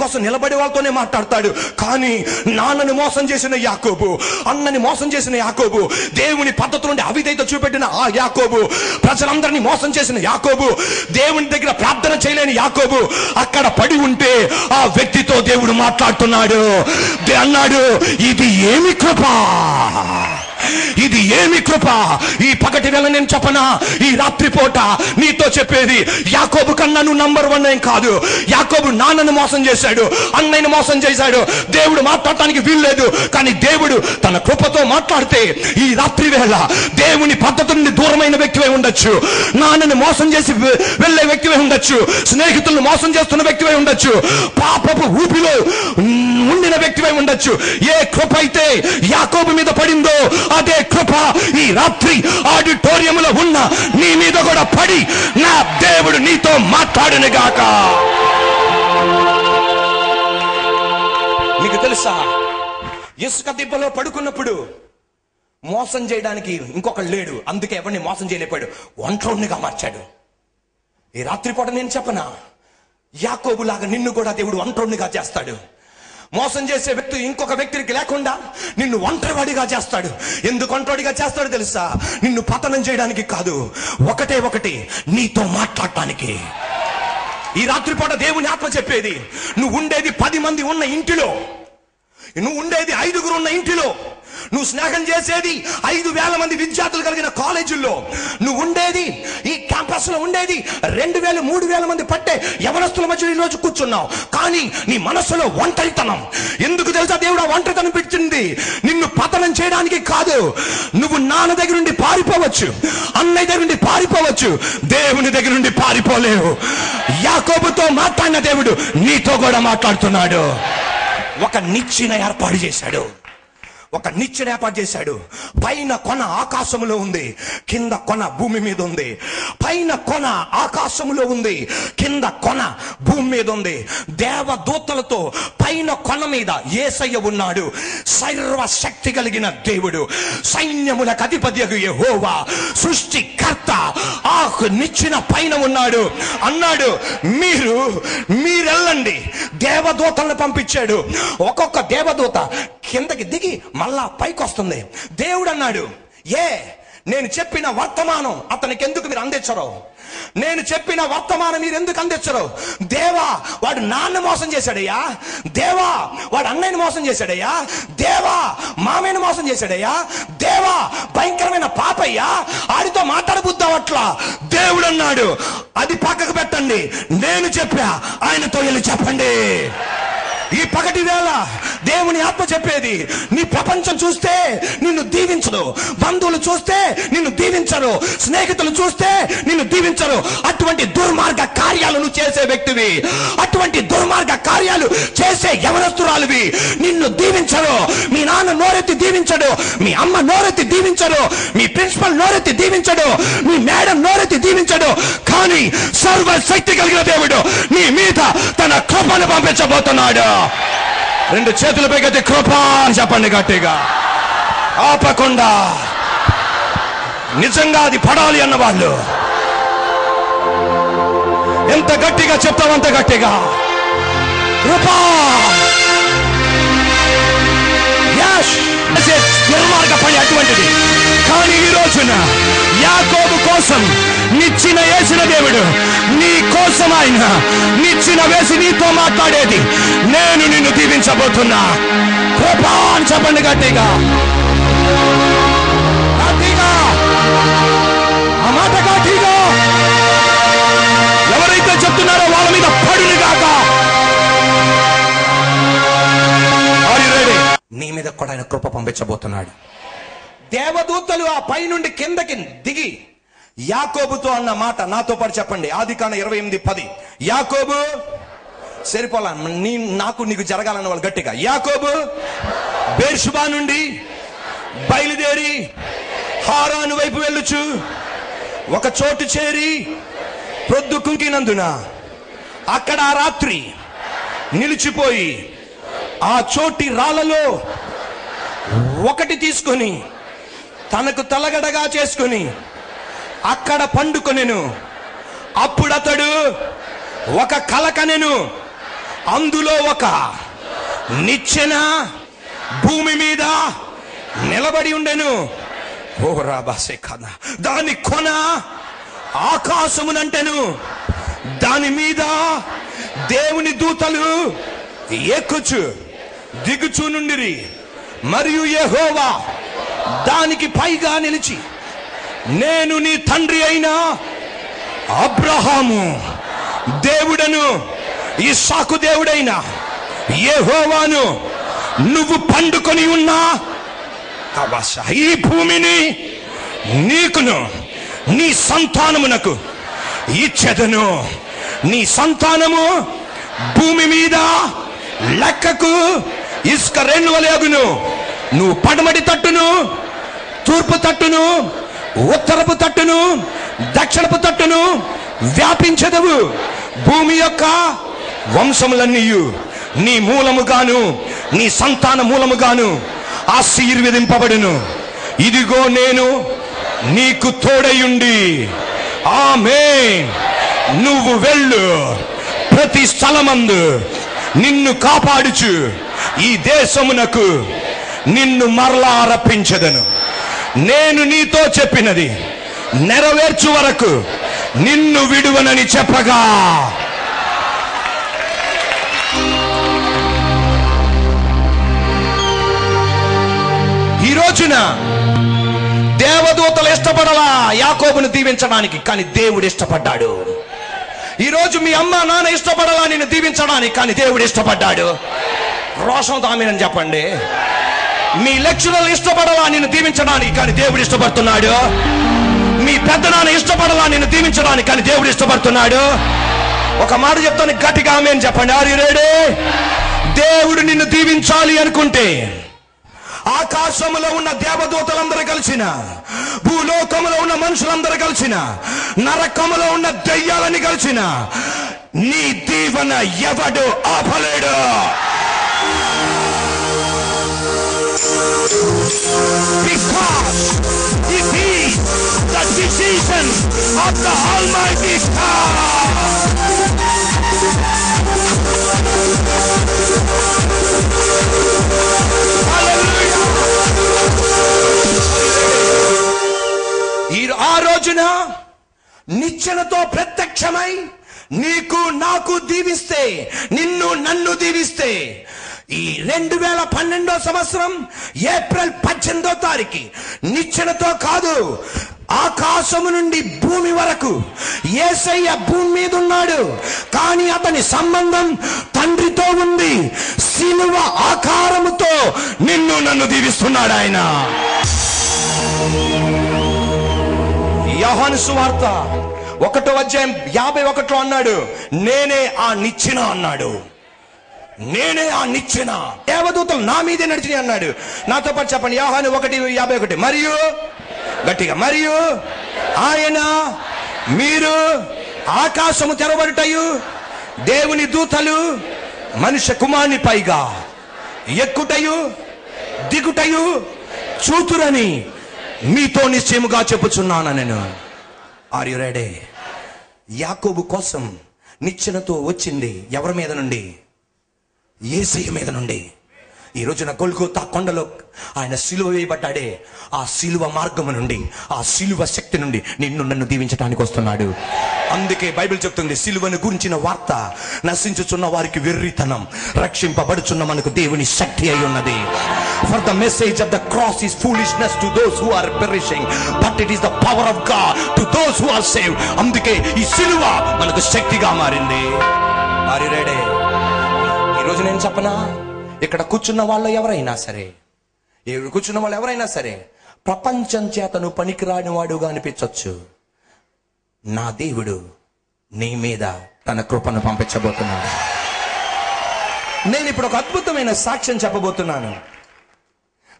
కోసం నిలబడే వాళ్ళతోనే మాట్లాడతాడు. కానీ నాన్నని మోసం చేసిన యాకోబు, అన్నని మోసం చేసిన యాకోబు, దేవుని పద్ధతి నుండి అవిధేయత చూపెట్టిన ఆ యాకోబు, ప్రజలందరినీ మోసం చేసిన యాకోబు, దేవుని దగ్గర ప్రార్థన చేయలేని యాకోబు అక్కడ పడి ఉంటే ఆ వ్యక్తితో దేవుడు మాట్లాడుతున్నాడు. అన్నాడు, ఇది ఏమి కృప, ఇది ఏమి కృప. ఈ పగటి వేళ నేను చెప్పనా, ఈ రాత్రి పూట నీతో చెప్పేది, యాకోబు కన్నా నువ్వు నంబర్ 1 ఏం కాదు. యాకోబు నాన్నను మోసం చేశాడు, అన్నయ్యను మోసం చేశాడు, దేవుడు మాట్లాడటానికి వీల్లేదు. కానీ దేవుడు తన కృపతో మాట్లాడితే ఈ రాత్రి వేళ దేవుని పద్ధతి నుండి దూరమైన వ్యక్తివై ఉండొచ్చు, నాన్నని మోసం చేసి వెళ్లే వ్యక్తివై ఉండొచ్చు, స్నేహితులను మోసం చేస్తున్న వ్యక్తివై ఉండొచ్చు, పాపపు ఊపిలో ఉండిన వ్యక్తివై ఉండొచ్చు. ఏ కృప అయితే యాకోబు మీద పడిందో అదే కృప ఈ రాత్రి ఆడిటోరియంలో ఉన్న నీ మీద కూడా పడి నా దేవుడు నీతో మాట్లాడును గాక. మీకు తెలుసా, ఇసుక దిబ్బలో పడుకున్నప్పుడు మోసం చేయడానికి ఇంకొకడు లేడు, అందుకే ఎవరిని మోసం చేయలేపాడు, ఒంటరిగా మార్చాడు. ఈ రాత్రి పూట నేను చెప్పనా, యాకోబులాగా నిన్ను కూడా దేవుడు ఒంటరిగా చేస్తాడు. మోసం చేసే వ్యక్తి ఇంకొక వ్యక్తికి లేకుండా నిన్ను ఒంటరివాడిగా చేస్తాడు. ఎందుకు ఒంటరిగా చేస్తాడో తెలుసా? నిన్ను పతనం చేయడానికి కాదు, ఒకటి నీతో మాట్లాడటానికి. ఈ రాత్రి పూట దేవుని ఆత్మ చెప్పేది, నువ్వు ఉండేది 10 మంది ఉన్న ఇంటిలో, నువ్వు ఉండేది 5గురు ఉన్న ఇంటిలో, నువ్వు స్నేహం చేసేది 5,000 మంది విద్యార్థులు కలిగిన కాలేజీల్లో, నువ్వు ఉండేది ఈ క్యాంపస్ లో ఉండేది 2,000 3,000 మంది పట్టే యవనస్తుల మధ్య ఈ రోజు కూర్చున్నావు. కానీ నీ మనసులో ఒంటరితనం. ఎందుకు తెలుసా దేవుడు ఆ ఒంటరితనం పెట్టింది? నిన్ను పతనం చేయడానికి కాదు. నువ్వు నాన్న దగ్గర నుండి పారిపోవచ్చు, అన్నయ్య దగ్గర నుండి పారిపోవచ్చు, దేవుని దగ్గర నుండి పారిపోలేవు. యాకోబుతో మాట్లాడిన దేవుడు నీతో కూడా మాట్లాడుతున్నాడు. ఒక నిచ్చెన ఏర్పాటు చేశాడు, ఒక నిచ్చెన ఏర్పాటు చేశాడు. పైన కొన ఆకాశములో ఉంది, కింద కొన భూమి మీద ఉంది. పైన కొన ఆకాశములో ఉంది, కింద కొన భూమి మీద ఉంది. దేవదూతలతో పైన కొన మీద యేసయ్య ఉన్నాడు. సర్వశక్తి కలిగిన దేవుడు, సైన్యములకు అధిపతియగు యెహోవా, సృష్టికర్త ఆ నిచ్చెన పైన ఉన్నాడు. అన్నాడు, మీరెళ్ళండి. దేవదూతలను పంపించాడు. ఒక్కొక్క దేవదూత కిందకి దిగి మళ్ళా పైకి వస్తుంది. దేవుడు అన్నాడు, నేను చెప్పిన వర్తమానం అతనికి ఎందుకు మీరు అందించరు? నేను చెప్పిన వర్తమానం మీరు ఎందుకు అందించరు? దేవా, వాడు నాన్న మోసం చేశాడయ్యా, దేవా వాడు అన్నయ్యని మోసం చేశాడయ్యా, దేవా మామయ్యని మోసం చేశాడయ్యా, దేవా భయంకరమైన పాపయ్యా, ఆడితో మాట్లాడబుద్దాం. అట్లా దేవుడు అన్నాడు, అది పక్కకు పెట్టండి, నేను చెప్పా, ఆయనతో వెళ్ళి చెప్పండి. ఈ పగటి వేళ దేవుని ఆత్మ చెప్పేది, నీ ప్రపంచం చూస్తే నిన్ను దీవించదు, బంధువులు చూస్తే నిన్ను దీవించరు, స్నేహితులు చూస్తే నిన్ను దీవించరు. అటువంటి దుర్మార్గ కార్యాలు నువ్వు చేసే వ్యక్తివి, అటువంటి దుర్మార్గ కార్యాలు చేసే యవనస్తురాలివి, నిన్ను దీవించరు. మీ నాన్న నోరెత్తి దీవించడు, మీ అమ్మ నోరెత్తి దీవించడు, మీ ప్రిన్సిపల్ నోరెత్తి దీవించడు, మీ మేడం నోరెత్తి దీవించడు. కానీ సర్వశక్తి కలిగిన దేవుడు నీ మీద తన కృపను పంపించబోతున్నాడు. 2 చేతుల పైకి కృప అని చెప్పండి గట్టిగా, ఆపకుండా. నిజంగా అది పడాలి అన్న వాళ్ళు ఎంత గట్టిగా చెప్తావు అంత గట్టిగా కృప. దుర్మార్గ పని అటువంటిది. కానీ ఈ రోజున యాకోబు కోసం నిచ్చెన వేసిన దేవుడు నీ కోసం ఆయన నిచ్చెన వేసి నీతో మాట్లాడేది, నేను నిన్ను దీవించబోతున్నా. కృప అని చెప్పండి గట్టిగా, గట్టిగా ఆ మాట గట్టిగా. ఎవరైతే చెప్తున్నారో వాళ్ళ మీద పడును గాక. నీ మీద కూడా ఆయన కృప పంపించబోతున్నాడు. దేవదూతలు ఆ పై నుండి కిందకి దిగి యాకోబుతో అన్న మాట నాతో పాటు చెప్పండి. ఆదికాండం 28:10. యాకోబు, సరిపోలా, నీకు జరగాలన్న వాళ్ళు గట్టిగా. యాకోబు బేర్షుబా నుండి బయలుదేరి హారాను వైపు వెళ్ళుచు ఒక చోటు చేరి ప్రొద్దు కుంకినందున అక్కడ ఆ రాత్రి నిలిచిపోయి ఆ చోటి రాళ్లలో ఒకటి తీసుకొని తనకు తలగడగా చేసుకుని అక్కడ పండుకొనెను. అప్పుడు అతడు ఒక కల కనెను. అందులో ఒక నిచ్చెన భూమి మీద నిలబడి ఉండెను. ఓ రాబాసే కథ. దాని కొన ఆకాశమునంటెను. దాని మీద దేవుని దూతలు ఎక్కుచు దిగుచు నుండిరి. మరియు యెహోవా దానికి పైగా నిలిచి, నేను నీ తండ్రి అయిన అబ్రహాము దేవుడను, ఇస్సాకు దేవుడైన యెహోవాను నువ్వు పండుకొని ఉన్నా ఈ భూమిని నీకును నీ సంతానమునకు ఇచ్చెదను. నీ సంతానము భూమి మీద లెక్కకు ఇసుక రేణువలెగును. నువ్వు పడమటి తట్టును, తూర్పు తట్టును, ఉత్తరపు తట్టును, దక్షిణపు తట్టును వ్యాపించదవు. భూమి యొక్క వంశములన్నీయు నీ మూలముగాను నీ సంతాన మూలముగాను ఆశీర్వదింపబడును. ఇదిగో నేను నీకు తోడయుండి ఆమేన్ నువ్వు వెళ్ళు, ప్రతి స్థలమందు నిన్ను కాపాడుచు ఈ దేశమునకు నిన్ను మరలా రప్పించదను. నేను నీతో చెప్పినది నెరవేర్చు వరకు నిన్ను విడువనని చెప్పగా, ఈ రోజున దేవదూతలు ఇష్టపడలా యాకోబును దీవించడానికి, కానీ దేవుడు ఇష్టపడ్డాడు. ఈ రోజు మీ అమ్మ నాన్న ఇష్టపడలా నిన్ను దీవించడానికి, కానీ దేవుడు ఇష్టపడ్డాడు. రోషంతో ఆమేనని చెప్పండి. మీ లెక్చరర్లు ఇష్టపడలా నిన్ను దీవించడానికి, కానీ దేవుడు ఇష్టపడుతున్నాడు. మీ పెద్దనాన్న ఇష్టపడలా నిన్ను దీవించడానికి, కానీ దేవుడు ఇష్టపడుతున్నాడు. ఒక మాట చెప్తాను, గట్టిగా ఆమేన్ చెప్పండి. Are you ready? దేవుడు నిన్ను దీవించాలి అనుకుంటే ఆకాశములో ఉన్న దేవదూతలందరూ కలిసిన, భూలోకములో ఉన్న మనుషులందరూ కలిసిన, నరకములో ఉన్న దయ్యాలని కలిసిన, నీ దీవెన ఎవడు ఆపలేడు. Because it is the decision of the Almighty God. ఆ రోజున నిచ్చెనతో ప్రత్యక్షమై నీకు నాకు దీవిస్తే, నిన్ను నన్ను దీవిస్తే, ఈ 2012 సంవత్సరం ఏప్రిల్ 18వ తారీఖు నిచ్చెనతో కాదు, ఆకాశము నుండి భూమి వరకు యేసయ్య భూమి మీద ఉన్నాడు. కానీ అతని సంబంధం తండ్రితో ఉంది. సిలువ ఆకారముతో నిన్ను నన్ను దీవిస్తున్నాడు ఆయన. యోహాను సువార్త 1:51 అన్నాడు, నేనే ఆ నిచ్చెన అన్నాడు. నేనే ఆ నిచ్చెన. దేవదూతలు నా మీదే నడిచినాయి అన్నాడు. నాతో పాటు చెప్పండి, యోహాను 1:51. మరియు గట్టిగా, మరియు ఆయన మీరు ఆకాశము తెరవబడుటయు దేవుని దూతలు మనుష్య కుమారుని పైగా ఎక్కుటయు దిగుటయు చూతురని మీతో నిశ్చయముగా చెప్పుచున్నాను నేను. Are you ready? యాకోబు కోసం నిచ్చెనతో వచ్చింది ఎవరి మీద నుండి? యేసయ్య మీద నుండి. ఈ రోజున గొల్గోతా కొండలో ఆయన సిలువ వేయబడ్డాడే, ఆ సిలువ మార్గము నుండి, ఆ సిలువ శక్తి నుండి నిన్ను నన్ను దీవించడానికి వస్తున్నాడు. అందుకే బైబిల్ చెప్తుంది, సిలువను గురించిన వార్త నశించుచున్న వారికి వెర్రితనం, రక్షింపబడుచున్న మనకు దేవుని శక్తి అయి ఉన్నది. For the message of the cross is foolishness to those who are perishing, but it is the power of God to those who are saved. అందుకే ఈ సిలువ మనకు శక్తిగా మారింది. Are you ready? ఈ రోజు నేను చెప్పనా, ఇక్కడ కూర్చున్న వాళ్ళు ఎవరైనా సరే, కూర్చున్న వాళ్ళు ఎవరైనా సరే ప్రపంచం చేత నువ్వు పనికిరాని వాడుగా అనిపించవచ్చు. నా దేవుడు నీ మీద తన కృపను పంపించబోతున్నాడు. నేను ఇప్పుడు ఒక అద్భుతమైన సాక్ష్యం చెప్పబోతున్నాను.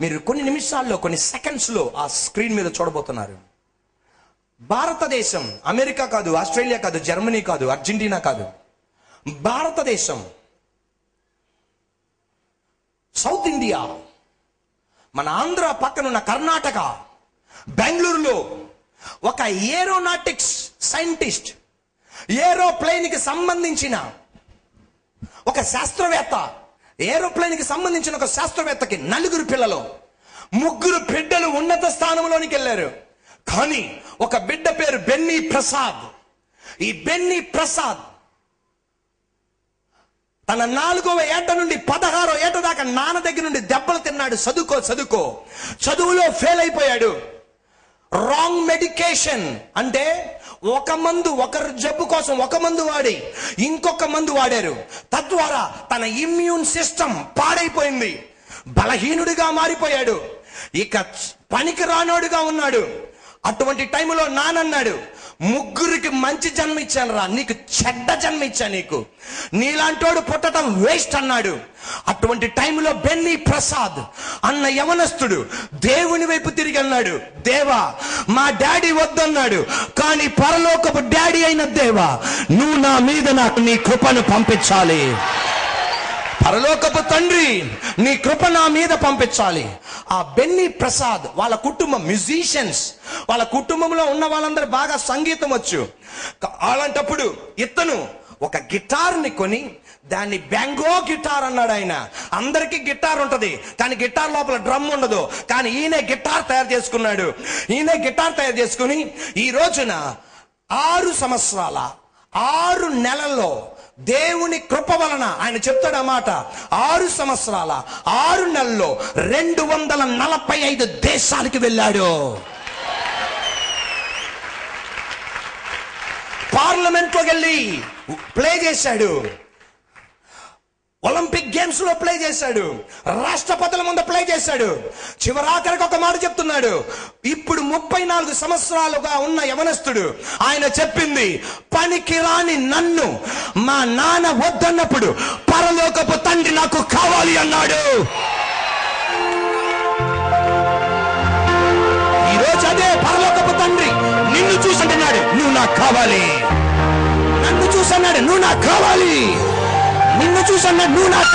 మీరు కొన్ని నిమిషాల్లో, కొన్ని సెకండ్స్ లో ఆ స్క్రీన్ మీద చూడబోతున్నారు. భారతదేశం, అమెరికా కాదు, ఆస్ట్రేలియా కాదు, జర్మనీ కాదు, అర్జెంటీనా కాదు, భారతదేశం, సౌత్ ఇండియా, మన ఆంధ్ర పక్కనున్న కర్ణాటక, బెంగళూరులో ఒక ఏరోనాటిక్స్ సైంటిస్ట్, ఏరోప్లేన్ కి సంబంధించిన ఒక శాస్త్రవేత్త, ఏరోప్లేన్ కి సంబంధించిన ఒక శాస్త్రవేత్తకి 4 పిల్లలు, 3 బిడ్డలు ఉన్నత స్థానంలోనికి వెళ్ళారు. కానీ ఒక బిడ్డ పేరు బెన్నీ ప్రసాద్. ఈ బెన్నీ ప్రసాద్ తన 4వ ఏట నుండి 16వ ఏట దాకా నాన్న దగ్గర నుండి దెబ్బలు తిన్నాడు. చదువులో ఫెయిల్ అయిపోయాడు. రాంగ్ మెడికేషన్ అంటే ఒకరి జబ్బు కోసం ఒక మందు వాడి ఇంకొక మందు వాడారు. తద్వారా తన ఇమ్యూన్ సిస్టమ్ పాడైపోయింది. బలహీనుడిగా మారిపోయాడు. ఇక పనికి రానోడుగా ఉన్నాడు. అటువంటి టైంలో నానన్నాడు, 3కి మంచి జన్మ ఇచ్చాను రా, నీకు చెడ్డ జన్మ ఇచ్చా, నీలాంటోడు పుట్టడం వేస్ట్ అన్నాడు. అటువంటి టైంలో బెన్నీ ప్రసాద్ అన్న యవనస్తుడు దేవుని వైపు తిరిగి అన్నాడు, దేవా మా డాడీ వద్దన్నాడు, కానీ పరలోకపు డాడీ అయిన దేవా నువ్వు నా మీద నాకు నీ కృపను పంపించాలి. పరలోకపు తండ్రి నీ కృప నా మీద పంపించాలి. ఆ బెన్నీ ప్రసాద్ వాళ్ళ కుటుంబం మ్యూజిషియన్స్, వాళ్ళ కుటుంబంలో ఉన్న వాళ్ళందరూ బాగా సంగీతం వచ్చు. అలాంటప్పుడు ఇతను ఒక గిటార్ని కొని దాన్ని బ్యాంగో గిటార్ అన్నాడు. ఆయన అందరికీ గిటార్ ఉంటది, కానీ గిటార్ లోపల డ్రమ్ ఉండదు. కానీ ఈయన గిటార్ తయారు చేసుకున్నాడు. ఈయన గిటార్ తయారు చేసుకుని ఈ రోజున 6 సంవత్సరాల 6 నెలల్లో దేవుని కృప వలన ఆయన చెప్తాడు అన్నమాట, 6 సంవత్సరాల 6 నెలల్లో 245 దేశాలకి వెళ్ళాడు. పార్లమెంట్ లోకి వెళ్ళి ప్లే చేశాడు, ఒలింపిక్ గేమ్స్ లో ప్లే చేశాడు, రాష్ట్రపతుల ముందు ప్లే చేశాడు. చివరాఖరికి ఒక మాట చెప్తున్నాడు, ఇప్పుడు 34 సంవత్సరాలుగా ఉన్న యవనస్తుడు. ఆయన చెప్పింది, పనికి రాని నన్ను మా నాన్న వద్దన్నప్పుడు పరలోకపు తండ్రి నాకు కావాలి అన్నాడు. ఈరోజు అదే పరలోకపు తండ్రి నిన్ను చూసంటున్నాడు, నువ్వు నాకు కావాలి. నన్ను చూసన్నాడు, నువ్వు నాకు కావాలి. నిన్ను చూసన్నాడు, నువ్వు నాకు